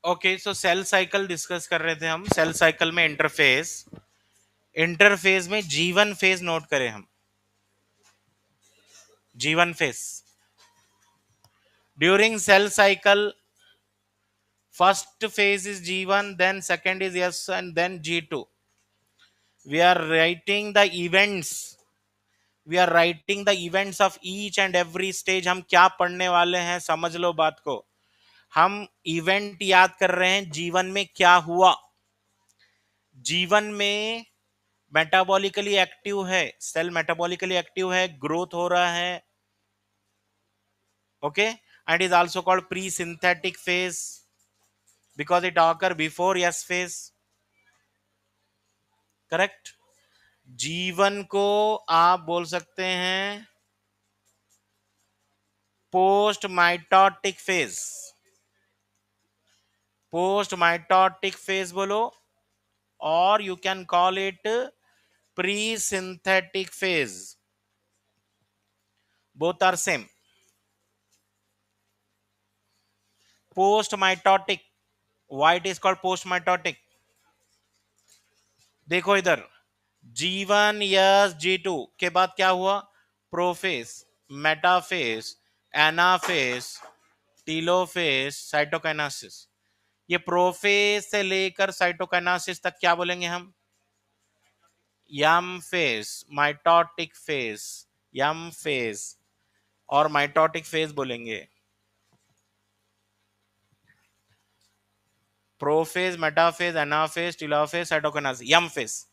Okay, so cell cycle discuss कर रहे थे हम। सेल साइकिल में इंटरफेस, इंटरफेस में जीवन फेज नोट करें हम। G one phase during cell cycle, first phase is G1, then second is S, and then G2. We are writing the events. We are writing the events of each and every stage. हम क्या पढ़ने वाले हैं, समझ लो बात को। हम event याद कर रहे हैं, जीवन में क्या हुआ। जीवन में मेटाबॉलिकली एक्टिव है, सेल मेटाबॉलिकली एक्टिव है, ग्रोथ हो रहा है। Okay, and is also called pre synthetic phase because it occur before S phase. Correct. G one को आप बोल सकते हैं post mitotic phase. Post mitotic phase बोलो, और you can call it pre synthetic phase. Both are same. Post mitotic, why it is called post mitotic? देखो इधर, G1 S G2 के बाद क्या हुआ? Prophase, metaphase, anaphase, telophase, cytokinesis. ये prophase से लेकर साइटोकाइनेसिस तक क्या बोलेंगे हम? M phase, mitotic phase, M phase और माइटोटिक फेज बोलेंगे। Prophase, metaphase, anaphase, telophase, cytokinesis, M phase.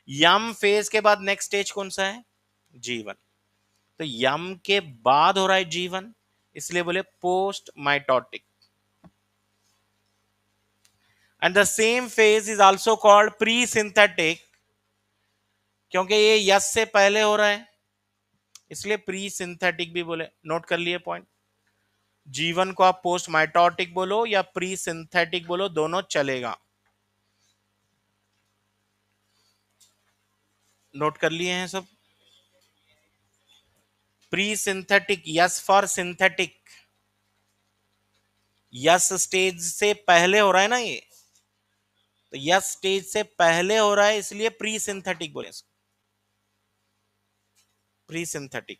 M phase के बाद नेक्स्ट स्टेज कौन सा है? G1। तो यम के बाद हो रहा है G1, इसलिए बोले post mitotic. And the same phase is also called pre synthetic, क्योंकि ये यस से पहले हो रहा है, इसलिए प्री सिंथेटिक भी बोले। नोट कर लिए पॉइंट। जीवन को आप पोस्ट माइटोटिक बोलो या प्री सिंथेटिक बोलो, दोनों चलेगा। नोट कर लिए हैं सब? Pre synthetic, yes for synthetic. Yes stage से पहले हो रहा है ना ये, तो यस स्टेज से पहले हो रहा है, इसलिए प्री सिंथेटिक बोले। Pre synthetic.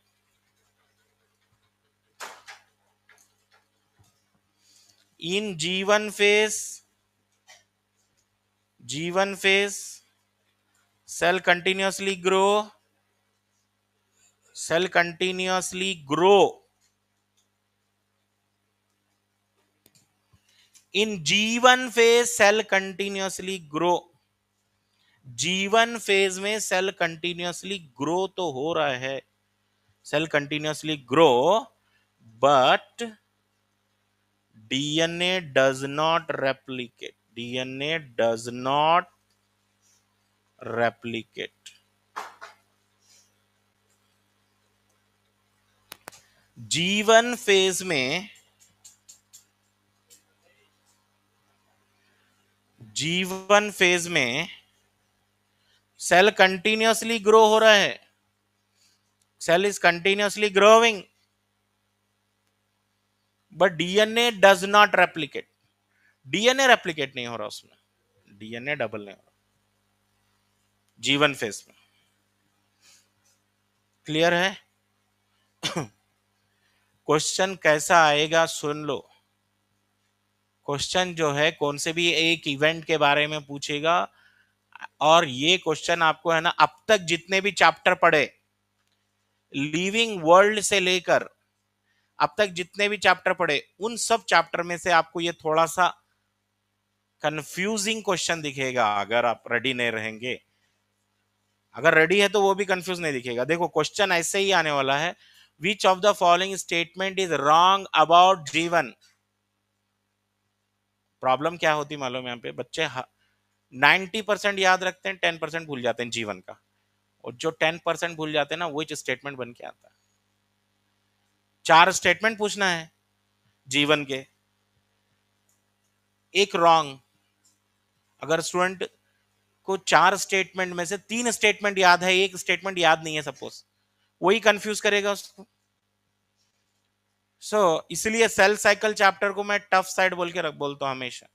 In G1 phase cell continuously grow. In G1 phase cell continuously grow. G1 phase में सेल कंटिन्यूसली ग्रो तो हो रहा है, cell continuously grow, but DNA does not replicate. DNA does not replicate. G1 phase में, G1 phase में cell continuously grow हो रहा है, cell is continuously growing, but DNA does not replicate. DNA replicate नहीं हो रहा उसमें, डीएनए डबल नहीं हो रहा जीवन फेज में। क्लियर है? क्वेश्चन कैसा आएगा सुन लो। क्वेश्चन जो है कौन से भी एक इवेंट के बारे में पूछेगा, और ये क्वेश्चन आपको है ना, अब तक जितने भी चैप्टर पढ़े, लिविंग वर्ल्ड से लेकर अब तक जितने भी चैप्टर पढ़े, उन सब चैप्टर में से आपको ये थोड़ा सा कंफ्यूजिंग क्वेश्चन दिखेगा अगर आप रेडी नहीं रहेंगे। अगर रेडी है तो वो भी कंफ्यूज नहीं दिखेगा। देखो क्वेश्चन ऐसे ही आने वाला है, which of the following statement is wrong about G1। Problem क्या होती मालूम है? यहाँ पे बच्चे 90% याद रखते हैं, 10% भूल जाते हैं जीवन का, और जो 10% भूल जाते हैं ना, वो स्टेटमेंट बन के आता है। 4 स्टेटमेंट पूछना है जीवन के, एक रॉन्ग। अगर स्टूडेंट को 4 स्टेटमेंट में से 3 स्टेटमेंट याद है, एक स्टेटमेंट याद नहीं है सपोज, वही कंफ्यूज करेगा उसको। इसलिए सेल साइकिल चैप्टर को मैं टफ साइड बोल के बोलता हूं हमेशा।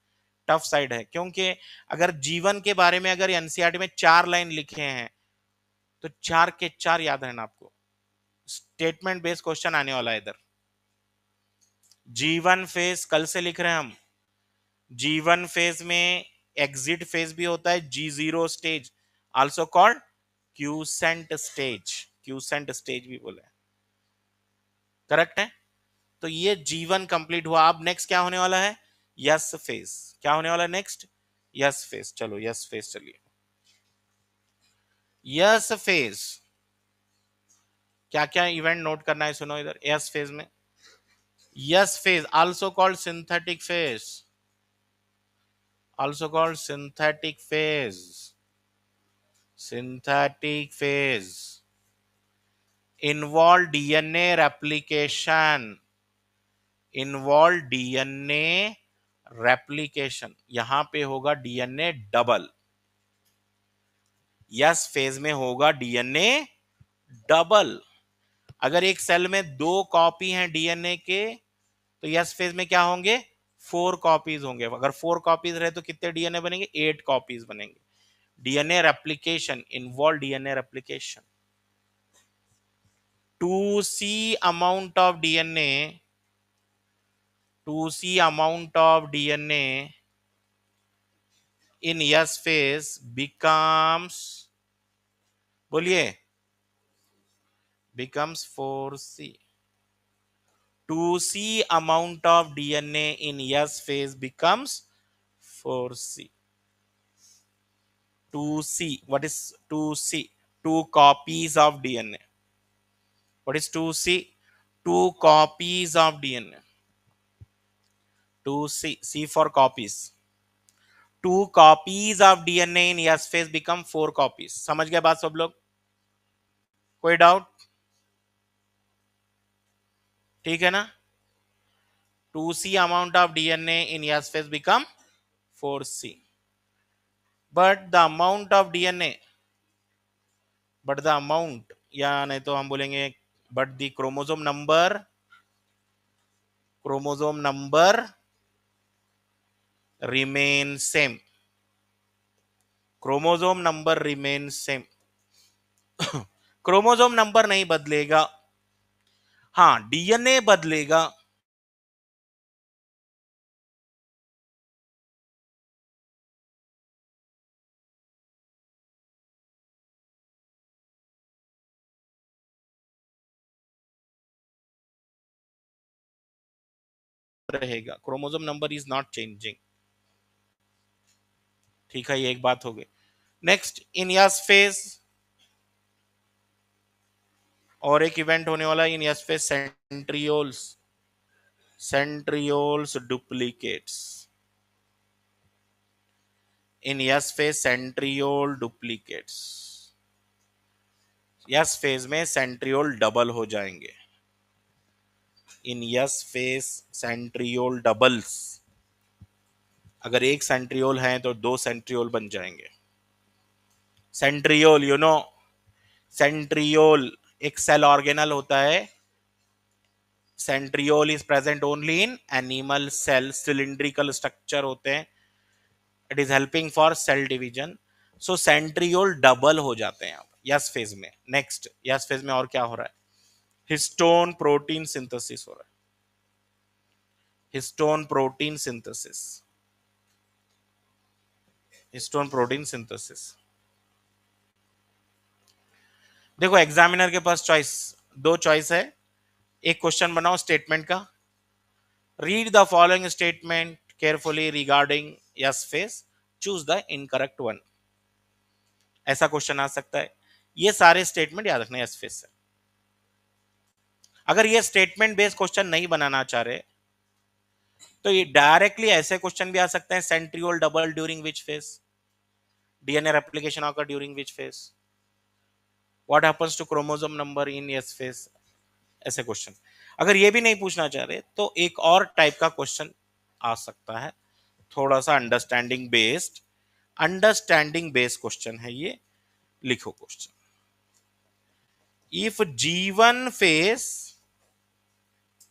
टफ साइड है, क्योंकि अगर जीवन के बारे में अगर एनसीईआरटी में 4 लाइन लिखे हैं तो 4 के 4 याद रहना आपको। स्टेटमेंट बेस्ड क्वेश्चन आने वाला है इधर। जीवन फेज कल से लिख रहे हैं हम। जीवन फेज में एग्जिट फेज भी होता है, G0 stage, also called quotient stage, quotient stage भी बोले, करेक्ट है। तो ये जीवन कंप्लीट हुआ। अब नेक्स्ट क्या होने वाला है? Yes phase. क्या होने वाला है नेक्स्ट? Yes phase. चलो यस फेज चलिए। यस फेज क्या क्या इवेंट नोट करना है, सुनो इधर। यस फेज में, yes phase also called synthetic phase, also called synthetic phase, synthetic phase involve DNA replication, involve DNA replication, यहां पे होगा DNA डबल। यस फेज में होगा डीएनए डबल। अगर एक सेल में 2 कॉपी हैं डीएनए के तो यस फेज में क्या होंगे? 4 कॉपीज होंगे। अगर 4 कॉपीज रहे तो कितने डीएनए बनेंगे? 8 कॉपीज बनेंगे। DNA replication involve DNA replication. To see amount of DNA, to see amount of DNA in S phase becomes, बोलिए, becomes 4C. To see amount of DNA in S phase becomes 4C. To see, what is to see? 2 copies of DNA. What is to see? 2 copies of DNA. To see, C for copies. 2 copies of DNA in S phase become 4 copies. समझ गए बात सब लोग? कोई doubt? ठीक है ना? 2C amount of DNA in S phase become 4C. But the amount of DNA, but the amount, या नहीं तो हम बोलेंगे but the chromosome number remains same. Chromosome number remains same. Chromosome number नहीं बदलेगा, हाँ डीएनए बदलेगा। रहेगा, chromosome number is not changing. ठीक है, ये एक बात हो गई। नेक्स्ट, इन यस फेज और एक इवेंट होने वाला है in S phase, centrioles, centrioles duplicates. In S phase centriole duplicates, S phase में सेंट्रियोल डबल हो जाएंगे। In S phase centriole doubles, अगर एक सेंट्रियोल है तो 2 सेंट्रियोल बन जाएंगे। सेंट्रियोल यू नो, सेंट्रियोल एक सेल ऑर्गेनल होता है। Centriole is present only in animal cell, cylindrical structure होते हैं। It is helping for cell division. So centriole double हो जाते हैं यस फेज में। नेक्स्ट, यस फेज में और क्या हो रहा है? हिस्टोन प्रोटीन सिंथेसिस हो रहा है, histone protein synthesis, histone protein synthesis. देखो एग्जामिनर के पास चॉइस, 2 चॉइस है। एक क्वेश्चन बनाओ स्टेटमेंट का, read the following statement carefully regarding yes phase, choose the incorrect one. ऐसा क्वेश्चन आ सकता है। ये सारे स्टेटमेंट याद रखना यस फेज से। अगर ये स्टेटमेंट बेस्ड क्वेश्चन नहीं बनाना चाह रहे तो ये डायरेक्टली ऐसे क्वेश्चन भी आ सकते हैं, centriole double during which phase, DNA replication occur during which phase, what happens to chromosome number in S phase, ऐसे क्वेश्चन। अगर ये भी नहीं पूछना चाह रहे तो एक और टाइप का क्वेश्चन आ सकता है, थोड़ा सा understanding based, understanding based question है ये। लिखो question, if G1 phase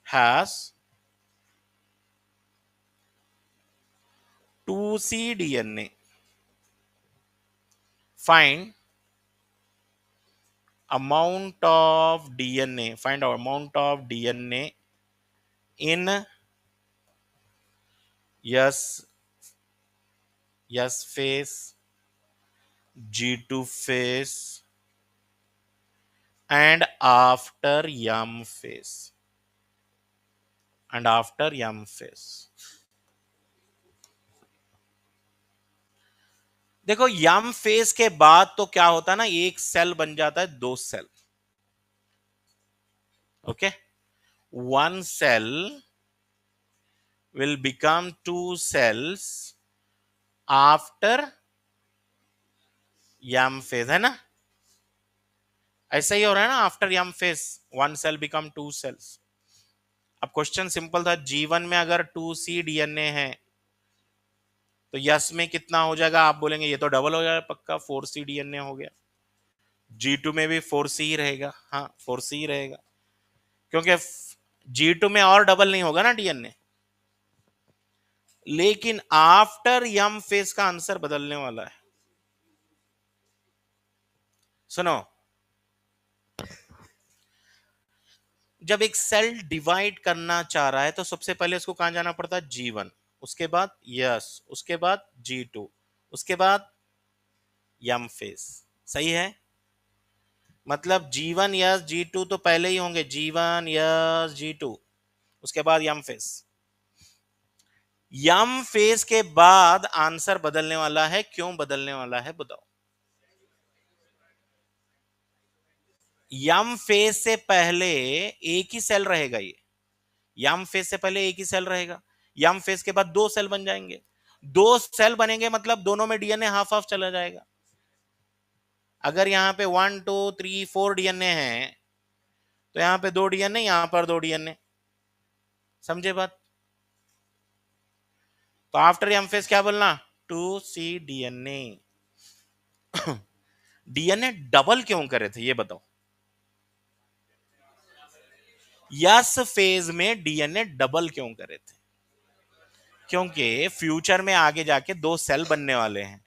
has 2C DNA. Find amount of DNA. Find out amount of DNA in yes phase, G2 phase, and after YAM phase. And after YAM phase. देखो यम phase के बाद तो क्या होता है ना, एक सेल बन जाता है दो cell. Okay, one cell will become two cells after M phase, है ना. ऐसा ही हो रहा है ना, after M phase one cell become two cells. अब क्वेश्चन सिंपल था, जीवन में अगर 2C DNA है तो यस में कितना हो जाएगा, आप बोलेंगे ये तो डबल हो जाएगा पक्का, 4C DNA हो गया. G2 में भी 4C ही रहेगा. हाँ 4C ही रहेगा, क्योंकि G2 में और डबल नहीं होगा ना DNA. लेकिन आफ्टर यम फेज का आंसर बदलने वाला है. सुनो, जब एक सेल डिवाइड करना चाह रहा है तो सबसे पहले उसको कहां जाना पड़ता है, G1, उसके बाद यस, उसके बाद G2, उसके बाद यम फेज. सही है, मतलब G1 यस G2 तो पहले ही होंगे, G1 यस G2, उसके बाद यम फेज. यम फेज के बाद आंसर बदलने वाला है. क्यों बदलने वाला है बताओ. यम फेज से पहले एक ही सेल रहेगा, ये यम फेज से पहले एक ही सेल रहेगा. यम फेज के बाद दो सेल बन जाएंगे. दो सेल बनेंगे मतलब दोनों में डीएनए हाफ हाफ चला जाएगा. अगर यहाँ पे 1 2 3 4 डीएनए है तो यहाँ पे दो डीएनए, यहाँ पर दो डीएनए. समझे बात. तो आफ्टर यम फेज क्या बोलना, 2C डीएनए. डीएनए डबल क्यों करे थे ये बताओ. यस फेज में डीएनए डबल क्यों करे थे, क्योंकि फ्यूचर में आगे जाके दो सेल बनने वाले हैं.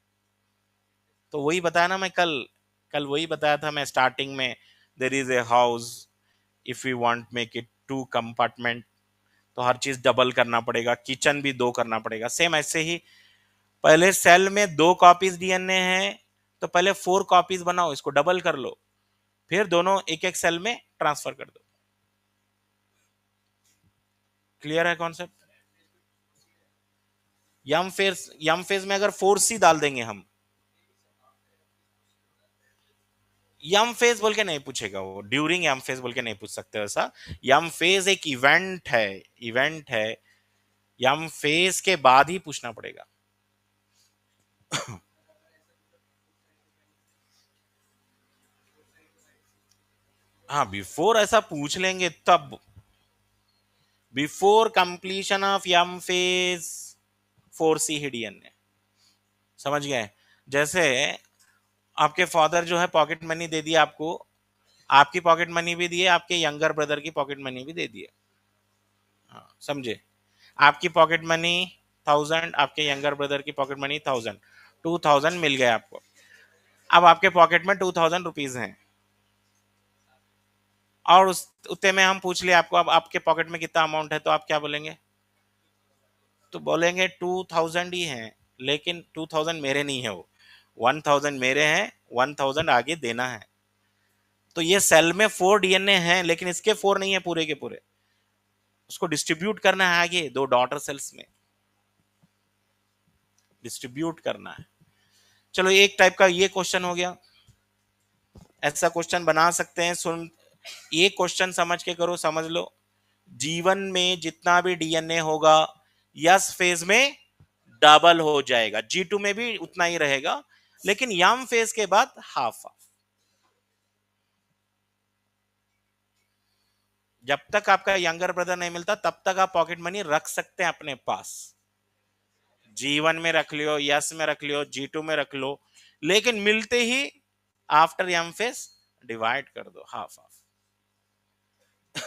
तो वही बताया ना मैं कल कल वही बताया था मैं स्टार्टिंग में. There is a house, if you want make it two compartment तो हर चीज डबल करना पड़ेगा, किचन भी दो करना पड़ेगा. सेम ऐसे ही पहले सेल में दो कॉपीज डीएनए है तो पहले 4 कॉपीज बनाओ, इसको डबल कर लो, फिर दोनों एक एक सेल में ट्रांसफर कर दो. क्लियर है कॉन्सेप्ट. यम फेज में अगर 4C डाल देंगे हम, यम फेज बोल के नहीं पूछेगा वो, ड्यूरिंग यम फेज बोल के नहीं पूछ सकते वैसा. यम फेज एक इवेंट है, इवेंट है. यम फेज के बाद ही पूछना पड़ेगा. हाँ बिफोर ऐसा पूछ लेंगे तब. Before completion of M phase 4C ही डीएनए. समझ गए. जैसे आपके फादर जो है पॉकेट मनी दे दिया आपको, आपकी पॉकेट मनी भी दिए, आपके यंगर ब्रदर की पॉकेट मनी भी दे दिए. हाँ समझे. आपकी पॉकेट मनी 1000, आपके यंगर ब्रदर की पॉकेट मनी 1000, 2000 मिल गया आपको. अब आपके पॉकेट में 2000 रुपीज हैं और उस उतने में हम पूछ लिया आपको अब आपके पॉकेट में कितना अमाउंट है, तो आप क्या बोलेंगे. तो बोलेंगे 2000 ही है, लेकिन 2000 मेरे नहीं है, वो 1000 मेरे हैं, 1000 आगे देना है. तो ये सेल में 4 डीएनए हैं लेकिन इसके 4 नहीं है पूरे के पूरे, उसको डिस्ट्रीब्यूट करना है आगे दो डॉटर सेल्स में, डिस्ट्रीब्यूट करना है. चलो एक टाइप का ये क्वेश्चन हो गया. ऐसा क्वेश्चन बना सकते हैं. सुन, ये क्वेश्चन समझ के करो, समझ लो. जीवन में जितना भी डीएनए होगा यस फेज में डबल हो जाएगा, G2 में भी उतना ही रहेगा, लेकिन यम फेज के बाद हाफ हाफ. जब तक आपका यंगर ब्रदर नहीं मिलता तब तक आप पॉकेट मनी रख सकते हैं अपने पास. G1 में रख लियो, यस में रख लियो, G2 में रख लो, लेकिन मिलते ही आफ्टर यम फेज डिवाइड कर दो हाफ हाफ.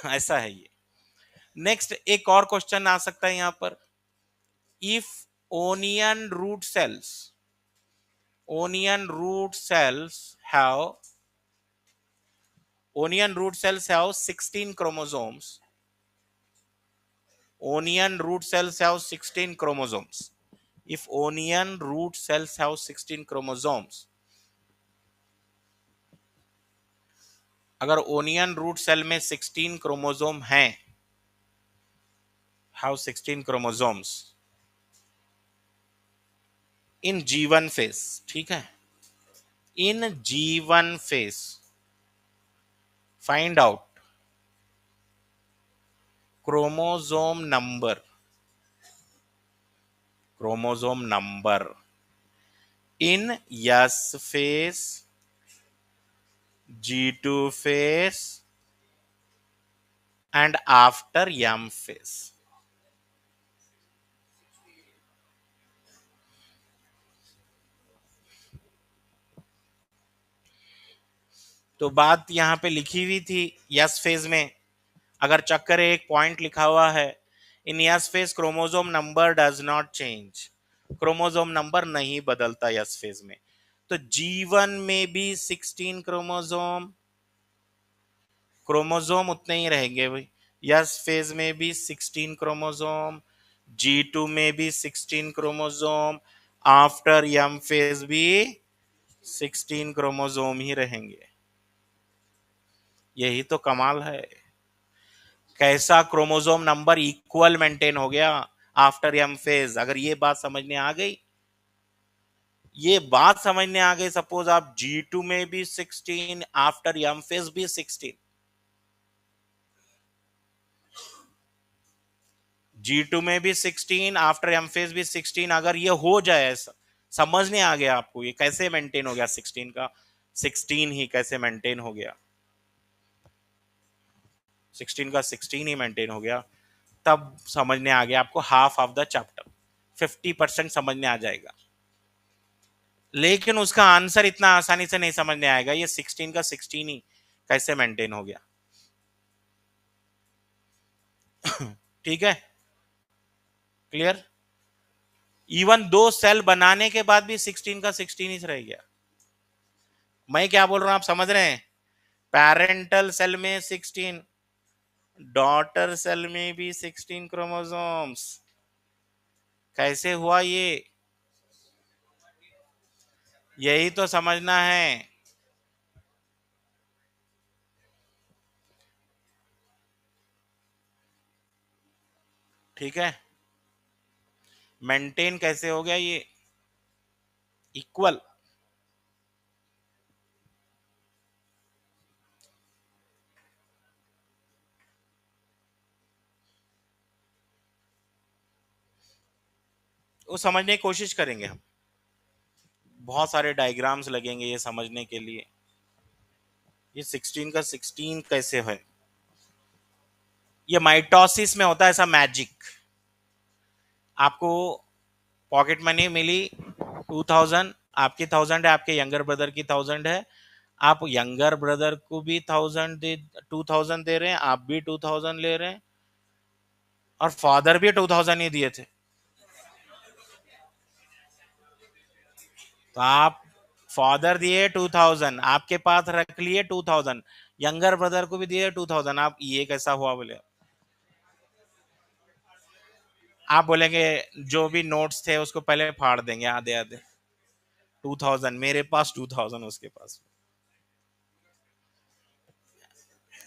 ऐसा है ये. नेक्स्ट एक और क्वेश्चन आ सकता है यहां पर. If onion root cells. Onion root cells have 16 chromosomes. Onion root cells have 16 chromosomes. If onion root cells have 16 chromosomes, अगर ओनियन रूट सेल में 16 क्रोमोसोम हैं, have 16 chromosomes in G1 phase, ठीक है, in G1 phase find out chromosome number in S phase, G2 phase and after M phase. तो बात यहां पे लिखी हुई थी यस फेज में, अगर चक्कर एक पॉइंट लिखा हुआ है, in S phase chromosome number does not change, chromosome number नहीं बदलता यस फेज में, तो जीवन में भी 16 क्रोमोसोम, क्रोमोसोम उतने ही रहेंगे भाई, यस फेज में भी 16 क्रोमोसोम, G2 में भी 16 क्रोमोसोम, आफ्टर एम फेज भी 16 क्रोमोसोम ही रहेंगे। यही तो कमाल है, कैसा क्रोमोसोम नंबर इक्वल मेंटेन हो गया आफ्टर एम फेज। अगर ये बात समझने आ गई, सपोज आप G2 में भी 16, आफ्टर एम फेज भी 16, G2 में भी 16, आफ्टर एम फेज भी 16, अगर ये हो जाए, समझने आ गया आपको ये कैसे मेंटेन हो गया, 16 का 16 ही कैसे मेंटेन हो गया, 16 का 16 ही मेंटेन हो गया, तब समझने आ गया आपको हाफ ऑफ द चैप्टर, 50% समझने आ जाएगा। लेकिन उसका आंसर इतना आसानी से नहीं समझ में आएगा, ये 16 का 16 ही कैसे मेंटेन हो गया। ठीक है, क्लियर। इवन दो सेल बनाने के बाद भी 16 का 16 ही रह गया। मैं क्या बोल रहा हूं आप समझ रहे हैं, पेरेंटल सेल में 16, डॉटर सेल में भी 16 क्रोमोसोम्स, कैसे हुआ ये, यही तो समझना है। ठीक है, मेंटेन कैसे हो गया ये इक्वल। वो समझने की कोशिश करेंगे हम, बहुत सारे डायग्राम्स लगेंगे ये समझने के लिए, ये 16 का 16 कैसे है। ये माइटोसिस में होता है ऐसा मैजिक। आपको पॉकेट मनी मिली 2000, आपकी 1000 है, आपके यंगर ब्रदर की 1000 है, आप यंगर ब्रदर को भी 1000 दे, 2000 दे रहे हैं, आप भी 2000 ले रहे हैं, और फादर भी 2000 ही दिए थे, तो आप फादर दिए 2000, आपके पास रख लिए 2000, यंगर ब्रदर को भी दिए 2000, आप ये कैसा हुआ बोले। आप बोलेंगे जो भी नोट्स थे उसको पहले फाड़ देंगे आधे आधे, 2000 मेरे पास, 2000 उसके पास,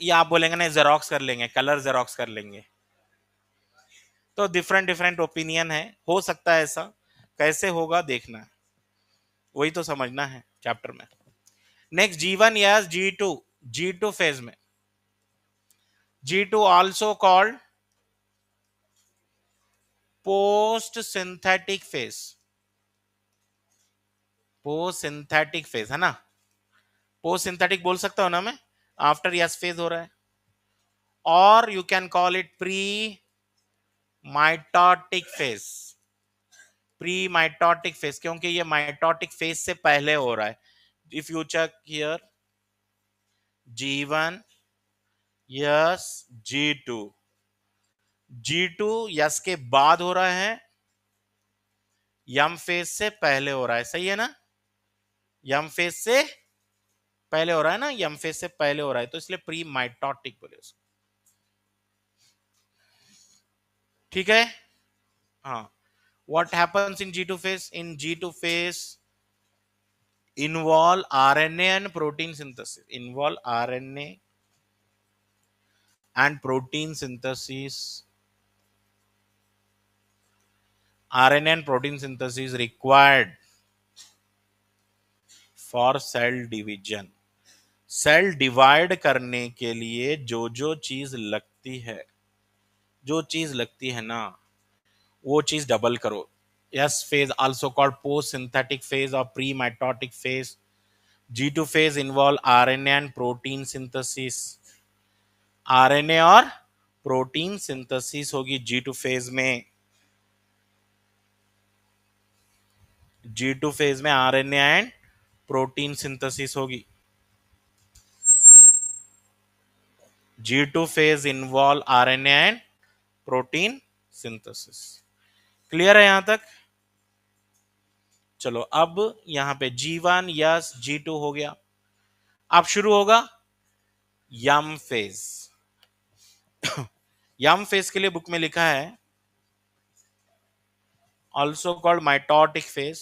या आप बोलेंगे नहीं जेरोक्स कर लेंगे, कलर जेरोक्स कर लेंगे। तो डिफरेंट डिफरेंट ओपिनियन है, हो सकता है ऐसा, कैसे होगा देखना है, वही तो समझना है चैप्टर में। नेक्स्ट G1 या G2 फेज में, G2 also called post synthetic phase, post synthetic phase है ना, पोस्ट सिंथेटिक बोल सकता हूं ना मैं, आफ्टर यस फेज हो रहा है, और you can call it pre mitotic phase, pre mitotic phase, क्योंकि ये माइटोटिक फेज से पहले हो रहा है। If you check here G1 S, G2 S के बाद हो रहा है, यम फेज से पहले हो रहा है, सही है ना? यम फेज से पहले हो रहा है ना, यम फेज से पहले हो रहा है, तो इसलिए प्री माइटोटिक बोले उसको। ठीक है। हाँ, what happens in G2 phase? In G2 phase involve RNA and protein synthesis. Involve RNA and protein synthesis. RNA and protein synthesis required for cell division. Cell divide करने के लिए जो जो चीज लगती है, जो चीज लगती है ना, वो चीज डबल करो। S phase also called post synthetic phase और pre mitotic phase. G2 phase involve RNA and protein synthesis. RNA और प्रोटीन सिंथेसिस होगी G2 फेज में। G2 फेज में RNA एंड प्रोटीन सिंथेसिस होगी। G2 phase involve RNA and protein synthesis. Clear है यहां तक? चलो अब यहां पे G1 यस, G2 हो गया। अब शुरू होगा यम फेज। यम फेज के लिए बुक में लिखा है also called mitotic phase,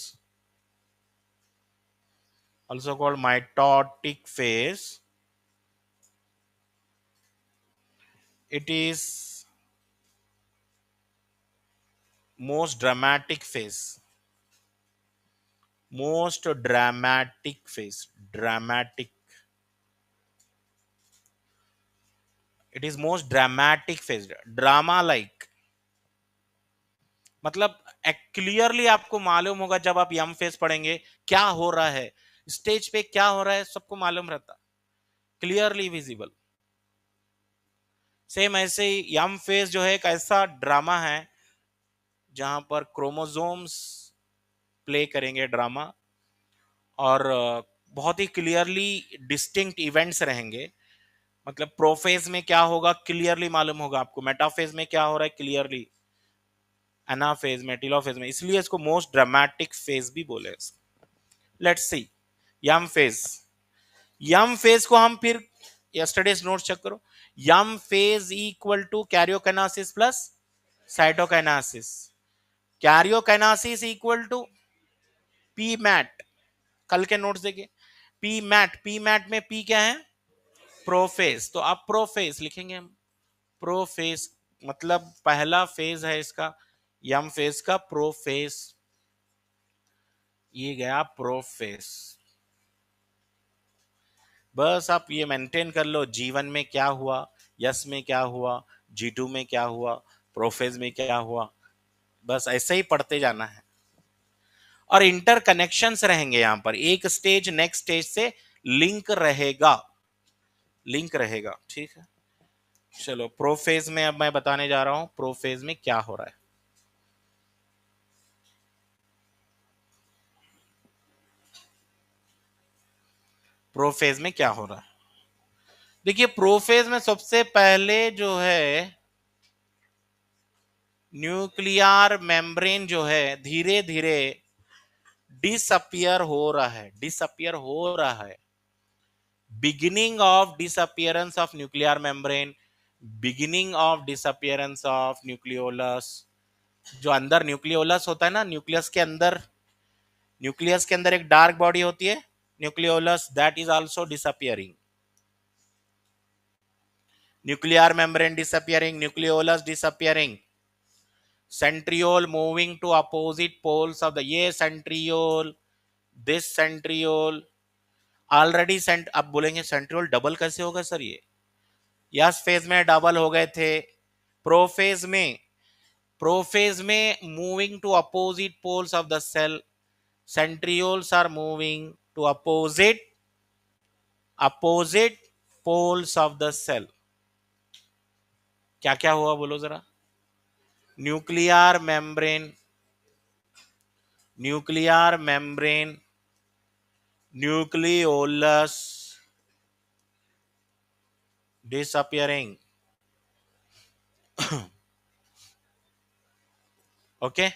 also called mitotic phase. It is most dramatic phase, most dramatic phase, dramatic. It is most dramatic phase, drama like, मतलब क्लियरली आपको मालूम होगा जब आप यम फेज पढ़ेंगे क्या हो रहा है, स्टेज पे क्या हो रहा है, सबको मालूम रहता, क्लियरली विजिबल। सेम ऐसे ही यम फेज जो है एक ऐसा ड्रामा है जहां पर क्रोमोसोम्स प्ले करेंगे ड्रामा, और बहुत ही क्लियरली डिस्टिंक्ट इवेंट्स रहेंगे। मतलब प्रोफेज में क्या होगा क्लियरली मालूम होगा आपको, मेटाफेज में क्या हो रहा है क्लियरली, एनाफेज में, टीलोफेज में, इसलिए इसको मोस्ट ड्रामेटिक फेज भी बोले। Let's see M phase. M phase को हम फिर यस्टरडेज नोट्स चेक करो। M phase equal to karyokinesis plus cytokinesis. Karyokinesis equal to P MAT, कल के नोट्स देखिए। पी मैट, पी मैट में पी क्या है, प्रोफेज, तो आप प्रोफेज लिखेंगे हम। प्रोफेज मतलब पहला फेज है इसका, यम फेज का प्रोफेज, ये गया प्रोफेज। बस आप ये मेंटेन कर लो, जीवन में क्या हुआ, यस में क्या हुआ, G2 में क्या हुआ, प्रोफेज में क्या हुआ, बस ऐसे ही पढ़ते जाना है। और इंटर कनेक्शंस रहेंगे यहां पर, एक स्टेज नेक्स्ट स्टेज से लिंक रहेगा, लिंक रहेगा। ठीक है, चलो प्रोफेज में अब मैं बताने जा रहा हूं प्रोफेज में क्या हो रहा है। प्रोफेज में क्या हो रहा है, देखिए प्रोफेज में सबसे पहले जो है न्यूक्लियर मेम्ब्रेन जो है धीरे धीरे डिसअपियर हो रहा है, डिसअपियर हो रहा है। Beginning of disappearance of nuclear membrane, beginning of disappearance of nucleolus. जो अंदर न्यूक्लियोलस होता है ना, न्यूक्लियस के अंदर, न्यूक्लियस के अंदर एक डार्क बॉडी होती है nucleolus, that is also disappearing. Nuclear membrane disappearing, nucleolus disappearing, centriole moving to opposite poles of the, ये centriole, this centriole already sent, अब बोलेंगे सेंट्रियोल डबल कैसे होगा सर ये, यस फेज में डबल हो गए थे। प्रोफेज में, प्रोफेज में moving to opposite poles of the cell, centrioles are moving to opposite poles of the cell। क्या क्या हुआ बोलो जरा, nuclear membrane, nuclear membrane, nucleolus disappearing। Okay,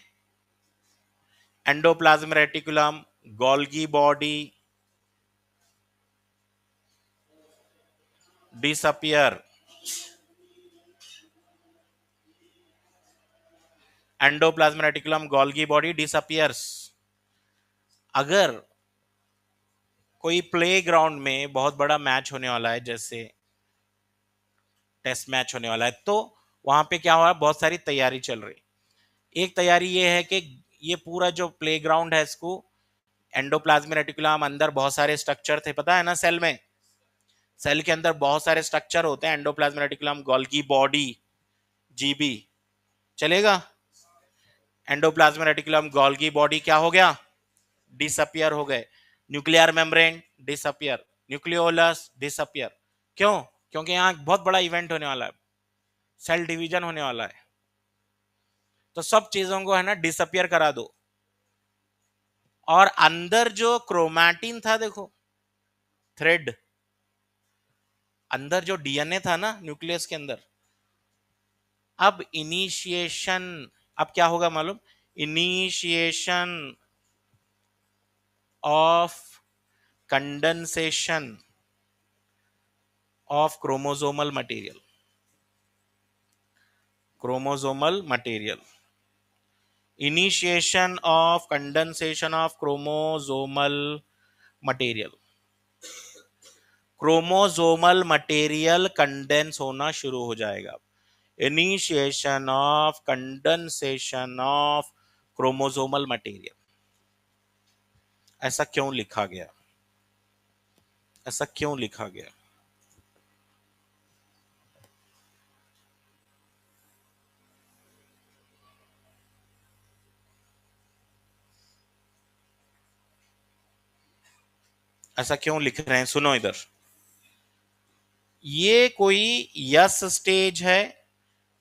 endoplasmic reticulum, Golgi body disappear, endoplasmic reticulum Golgi body disappears। अगर कोई play ground में बहुत बड़ा मैच होने वाला है, जैसे टेस्ट मैच होने वाला है, तो वहां पे क्या हो रहा है, बहुत सारी तैयारी चल रही। एक तैयारी ये है कि ये पूरा जो प्ले ग्राउंड है, इसको एंडोप्लाज्मिक रेटिकुलम, अंदर बहुत सारे स्ट्रक्चर थे, पता है ना, सेल में, सेल के अंदर बहुत सारे स्ट्रक्चर होते हैं, endoplasmic reticulum, Golgi body, GB, चलेगा। एंडोप्लाज्मिक रेटिकुलम, गोल्गी बॉडी क्या हो गया, डिसअपियर हो गए। Nuclear membrane disappear, nucleolus disappear. क्यों? क्योंकि यहाँ बहुत बड़ा इवेंट होने वाला है, सेल डिवीजन होने वाला है, तो सब चीजों को है ना डिसअपियर करा दो। और अंदर जो क्रोमैटिन था, देखो थ्रेड, अंदर जो डीएनए था ना न्यूक्लियस के अंदर, अब इनिशिएशन, अब क्या होगा मालूम, initiation of condensation of chromosomal material, chromosomal material, initiation of condensation of chromosomal material, chromosomal material condense होना शुरू हो जाएगा। Initiation of condensation of chromosomal material. ऐसा क्यों लिखा गया, ऐसा क्यों लिखा गया? ऐसा क्यों लिख रहे हैं, सुनो इधर। ये कोई यस स्टेज है,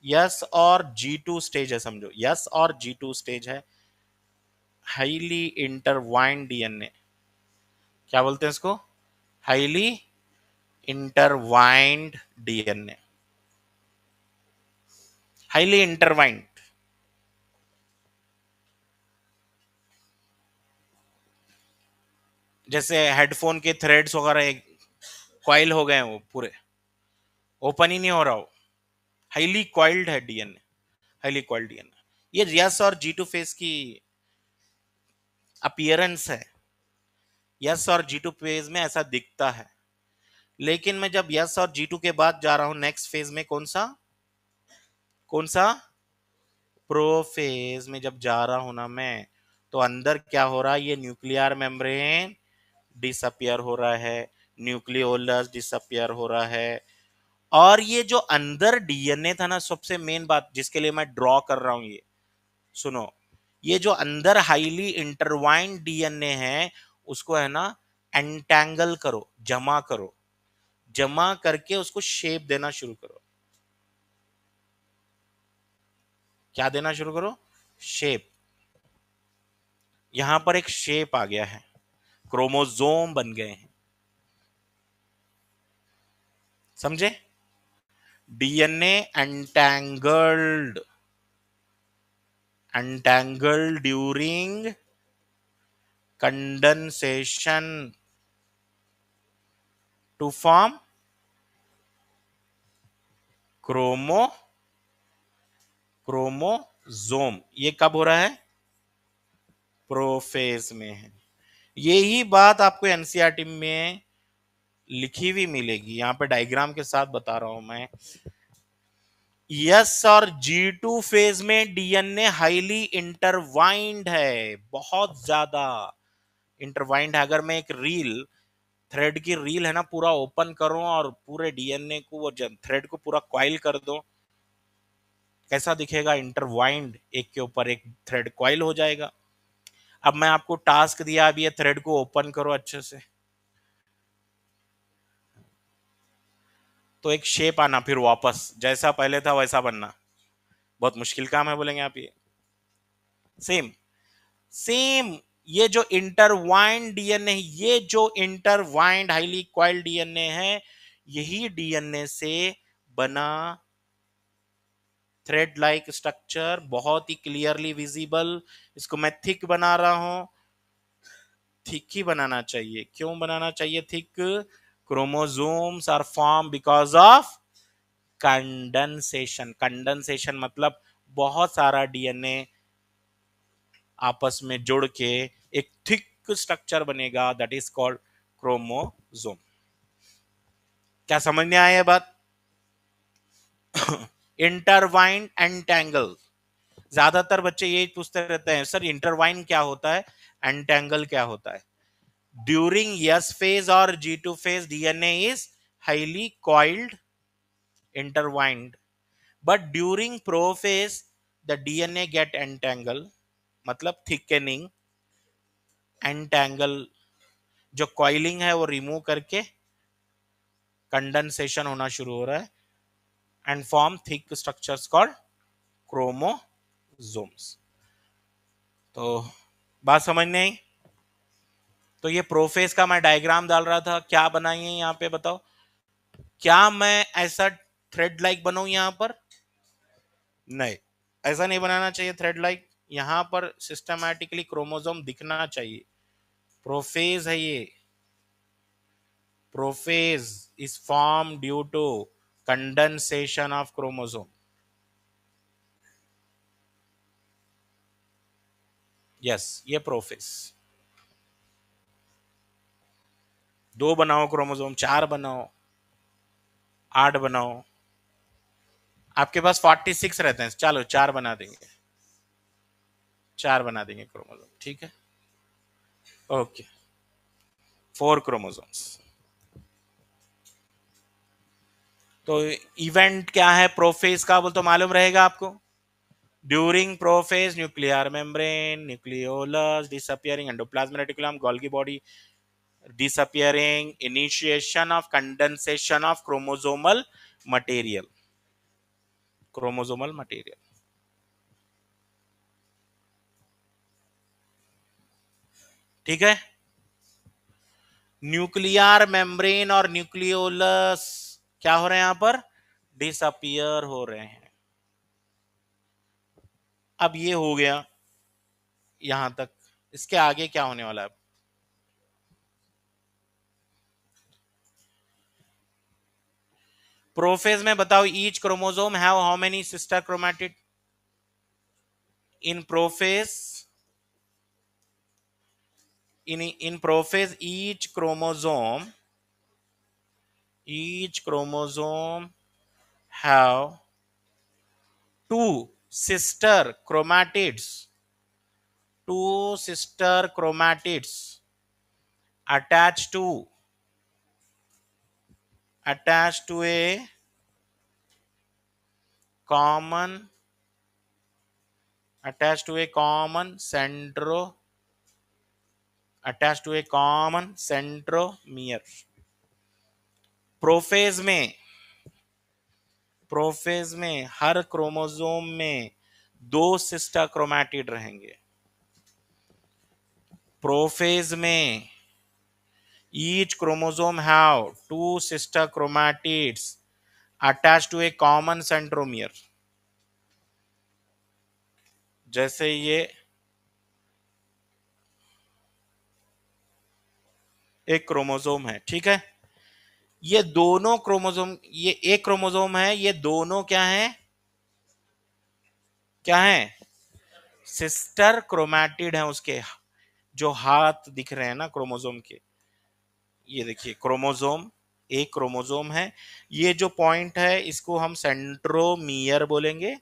यस और G2 स्टेज है, समझो यस और G2 स्टेज है, हाईली इंटरवाइंड डीएनए, क्या बोलते हैं इसको, highly intertwined DNA, highly intertwined. जैसे हेडफोन के थ्रेड्स वगैरह कॉइल हो गए हैं, वो पूरे ओपन ही नहीं हो रहा हो, हाईली कॉइल्ड है डीएनए, हाईली कॉइल्ड डीएनए। ये यस और G2 फेज की अपीयरेंस है, यस और G2 फेज में ऐसा दिखता है। लेकिन मैं जब यस और G2 के बाद जा रहा हूं नेक्स्ट फेज में, कौन सा, कौन सा, प्रोफेज में जब जा रहा हूं ना मैं, तो अंदर क्या हो रहा है, ये न्यूक्लियर मेम्ब्रेन डिसअपियर हो रहा है, न्यूक्लियोलस डिसअपियर हो रहा है। और ये जो अंदर डीएनए था ना, सबसे मेन बात जिसके लिए मैं ड्रॉ कर रहा हूं, ये सुनो, ये जो अंदर हाईली इंटरवाइंड डीएनए है, उसको है ना एंटेंगल करो, जमा करो, जमा करके उसको शेप देना शुरू करो। क्या देना शुरू करो, शेप। यहां पर एक शेप आ गया है, क्रोमोसोम बन गए हैं, समझे, DNA entangled, entangled during condensation to form chromo, chromosome. ये कब हो रहा है, प्रोफेज में है। यही बात आपको एनसीईआरटी में लिखी हुई मिलेगी, यहां पे डायग्राम के साथ बता रहा हूं मैं। यस और G2 फेज में डीएनए हाईली इंटरवाइंड है, बहुत ज्यादा इंटरवाइंड है। अगर मैं एक रील, थ्रेड की रील है ना, पूरा ओपन करूं और पूरे डीएनए को, वो थ्रेड को पूरा कॉइल कर दो, कैसा दिखेगा, इंटरवाइंड, एक के ऊपर एक थ्रेड कॉइल हो जाएगा। अब मैं आपको टास्क दिया, अब ये थ्रेड को ओपन करो अच्छे से, तो एक शेप आना, फिर वापस जैसा पहले था वैसा बनना, बहुत मुश्किल काम है बोलेंगे आप। ये सेम, सेम, ये जो इंटरवाइंड डीएनए, ये जो इंटरवाइंड हाईली कॉइल्ड डीएनए है, यही डीएनए से बना थ्रेड लाइक स्ट्रक्चर, बहुत ही क्लियरली विजिबल। इसको मैं थिक बना रहा हूं, थिक ही बनाना चाहिए। क्यों बनाना चाहिए thick? Chromosomes are form because of condensation. Condensation मतलब बहुत सारा डीएनए आपस में जुड़ के एक थिक स्ट्रक्चर बनेगा, दैट इज कॉल्ड क्रोमोसोम। क्या समझ में आया ये बात? इंटरवाइन एंटेंगल, ज्यादातर बच्चे यही पूछते रहते हैं, सर इंटरवाइन क्या होता है, एंटेंगल क्या होता है? ड्यूरिंग यस फेज और G2 phase DNA is highly coiled, intertwined, but during prophase the DNA get entangled, मतलब thickening, entangle, जो कॉइलिंग है वो रिमूव करके कंडेंसेशन होना शुरू हो रहा है and form thick structures called chromosomes. तो बात समझ नहीं आई? तो ये प्रोफेज का मैं डायग्राम डाल रहा था, क्या बनाइए यहाँ पे बताओ? क्या मैं ऐसा थ्रेड लाइक बनाऊं यहां पर? नहीं, ऐसा नहीं बनाना चाहिए थ्रेड लाइक। यहां पर सिस्टमैटिकली क्रोमोसोम दिखना चाहिए। प्रोफेज है ये। Prophase is form due to condensation of chromosome. Yes, ये प्रोफेज। दो बनाओ क्रोमोसोम, चार बनाओ, आठ बनाओ, आपके पास 46 रहते हैं, चलो चार बना देंगे, चार बना देंगे क्रोमोसोम, ठीक है? Okay, 4 chromosomes. तो इवेंट क्या है प्रोफेज का, बोल तो मालूम रहेगा आपको। During prophase nuclear membrane, nucleolus disappearing, endoplasmic reticulum, Golgi body disappearing, initiation of condensation of material chromosomal material। ठीक है? न्यूक्लियर मेम्ब्रेन और न्यूक्लियोलस क्या हो रहे हैं यहां पर? डिसअपियर हो रहे हैं। अब ये हो गया यहां तक, इसके आगे क्या होने वाला है? प्रोफेज में बताओ, each chromosome have how many sister chromatid? In prophase, in prophase each chromosome have two sister chromatids, two sister chromatids attached to a common attached to a common centro attached to a common centromere। Prophase में prophase में हर chromosome में दो sister chromatid रहेंगे। Prophase में each chromosome have two sister chromatids attached to a common centromere। जैसे ये एक chromosome है, ठीक है? ये दोनों क्रोमोसोम, ये एक क्रोमोसोम है, ये दोनों क्या है? क्या है? सिस्टर क्रोमैटिड है उसके। जो हाथ दिख रहे हैं ना क्रोमोसोम के, ये देखिए क्रोमोसोम, एक क्रोमोसोम है। ये जो पॉइंट है इसको हम सेंट्रोमियर बोलेंगे,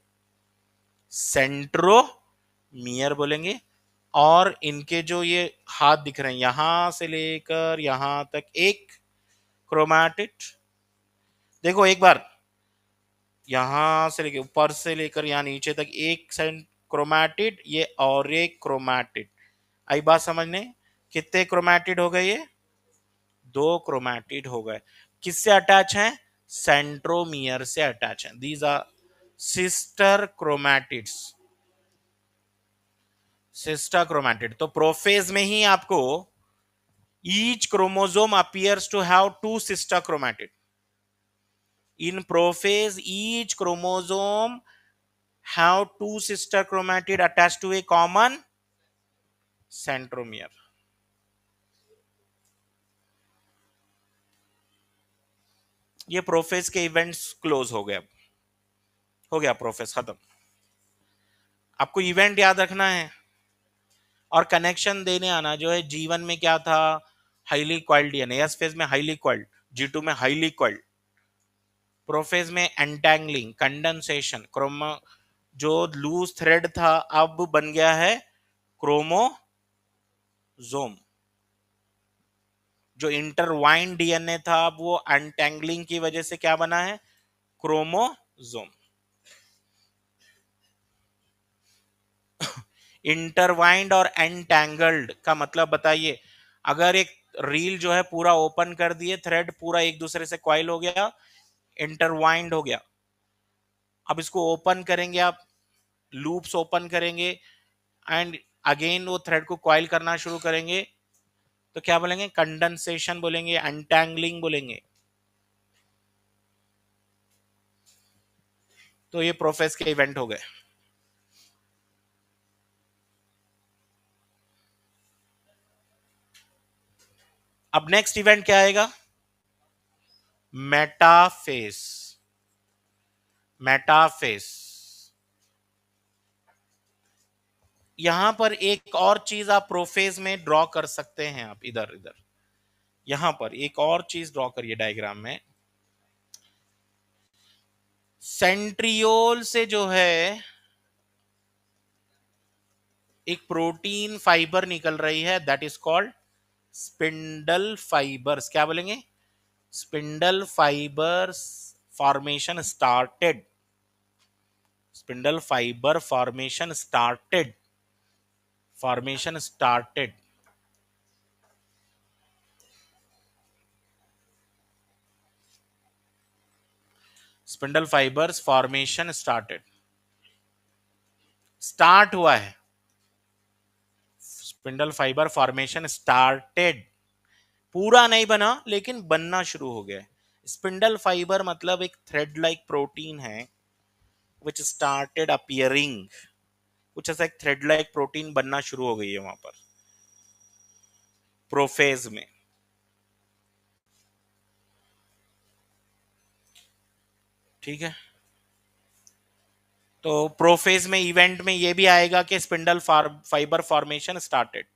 सेंट्रोमियर बोलेंगे। और इनके जो ये हाथ दिख रहे हैं यहां से लेकर यहां तक एक क्रोमैटिड, देखो एक बार, यहां से लेकर ऊपर से लेकर यहां नीचे तक एक सेंट क्रोमैटिड, ये और एक क्रोमैटिड। आई बात समझने? कितने क्रोमैटिड हो गए? ये दो क्रोमैटिड हो गए। किससे अटैच हैं? सेंट्रोमियर से अटैच हैं। These are sister chromatids, sister chromatid. तो प्रोफेज में ही आपको each chromosome appears to have two sister chromatid। In prophase each chromosome have two sister chromatid attached to a common centromere. ये prophase के events close हो गए, अब हो गया प्रोफेज खत्म। आपको इवेंट याद रखना है और कनेक्शन देने आना। जो है जीवन में क्या था, highly coiled DNA, S phase में हाईली क्वाइल्ड, जी2 में हाईली क्वाइल्ड, प्रोफेज में एंटैंगलिंग, कंडेंसेशन, क्रोमो, जो लूज थ्रेड था अब बन गया है क्रोमोजोम, जो इंटरवाइन डीएनए था अब वो एंटैंगलिंग की वजह से क्या बना है, क्रोमोजोम। इंटरवाइंड और एंटैंगल्ड का मतलब बताइए। अगर एक रील जो है पूरा ओपन कर दिए, थ्रेड पूरा एक दूसरे से क्वाइल हो गया, इंटरवाइंड हो गया। अब इसको ओपन करेंगे आप, लूप्स ओपन करेंगे एंड अगेन वो थ्रेड को क्वाइल करना शुरू करेंगे, तो क्या बोलेंगे, कंडेंसेशन बोलेंगे, एंटैंगलिंग बोलेंगे। तो ये प्रोफेस के इवेंट हो गए। अब नेक्स्ट इवेंट क्या आएगा, मेटाफेज। मेटाफेज, यहां पर एक और चीज आप प्रोफेज में ड्रॉ कर सकते हैं, आप इधर इधर यहां पर एक और चीज ड्रॉ करिए डायग्राम में। सेंट्रियोल से जो है एक प्रोटीन फाइबर निकल रही है, that is called spindle fibres. क्या बोलेंगे, spindle fibres formation started. Spindle fibre formation started, formation started. Spindle fibres formation started, start हुआ है। स्पिंडल फाइबर फॉर्मेशन स्टार्टेड, पूरा नहीं बना लेकिन बनना शुरू हो गया। स्पिंडल फाइबर मतलब एक थ्रेड लाइक प्रोटीन है विच स्टार्टेड अपीयरिंग, कुछ ऐसा एक थ्रेड लाइक प्रोटीन बनना शुरू हो गई है वहां पर प्रोफेज में। ठीक है, तो प्रोफेज में इवेंट में ये भी आएगा कि स्पिंडल फाइबर फॉर्मेशन स्टार्टेड।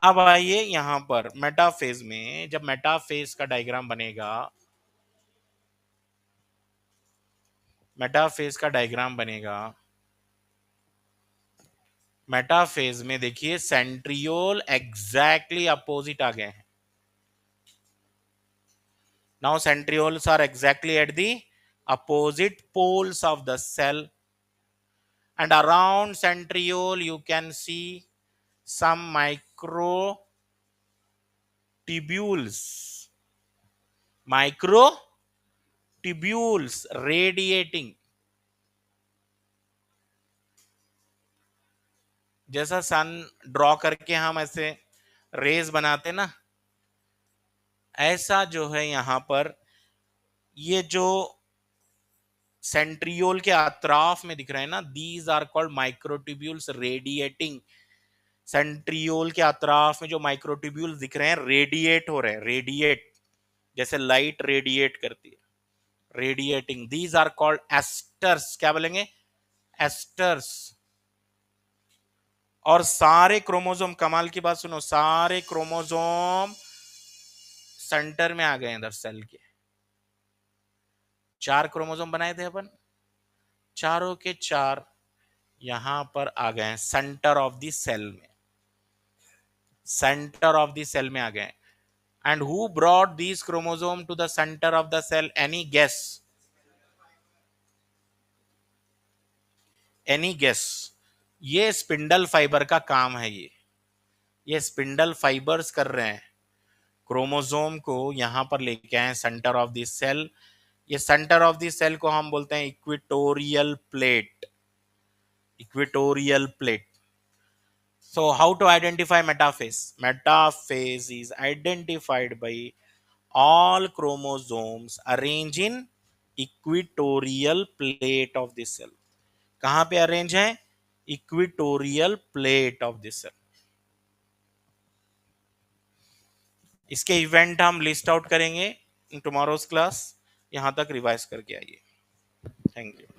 अब आइए यहां पर मेटाफेज में, जब मेटाफेज का डायग्राम बनेगा, मेटाफेज का डायग्राम बनेगा, मेटाफेज में देखिए सेंट्रियोल एग्जैक्टली अपोजिट आ गए हैं। Now centrioles are exactly at the opposite poles of the cell, and around centriole you can see some microtubules, microtubules radiating। जैसा सन ड्रॉ करके हम ऐसे रेज बनाते ना, ऐसा जो है यहां पर ये जो सेंट्रियोल के अतराफ में दिख रहे हैं ना, these are called microtubules radiating. Centriole के अतराफ में जो माइक्रोट्यूब्यूल्स दिख रहे हैं रेडिएट हो रहे हैं, रेडिएट जैसे लाइट रेडिएट करती है, radiating. These are called asters. क्या बोलेंगे, एस्टर्स। और सारे क्रोमोसोम, कमाल की बात सुनो, सारे क्रोमोसोम सेंटर में आ गए इधर सेल के। 4 क्रोमोसोम बनाए थे अपन, चारों के चार यहां पर आ गए हैं सेंटर ऑफ द सेल में, सेंटर ऑफ द सेल में आ गए। And who brought these chromosome to the centre of the cell, any guess, any guess. ये स्पिंडल फाइबर का काम है, ये स्पिंडल फाइबर्स कर रहे हैं, क्रोमोसोम को यहां पर लेके आए सेंटर ऑफ द सेल। ये सेंटर ऑफ द सेल को हम बोलते हैं equatorial plate, equatorial plate. So how to identify metaphase? Metaphase is identified by all chromosomes arranged in equatorial plate of the cell. कहां पे अरेंज है? Equatorial plate of this सन। इसके event हम list out करेंगे इन टुमारोज क्लास। यहां तक revise करके आइए। Thank you.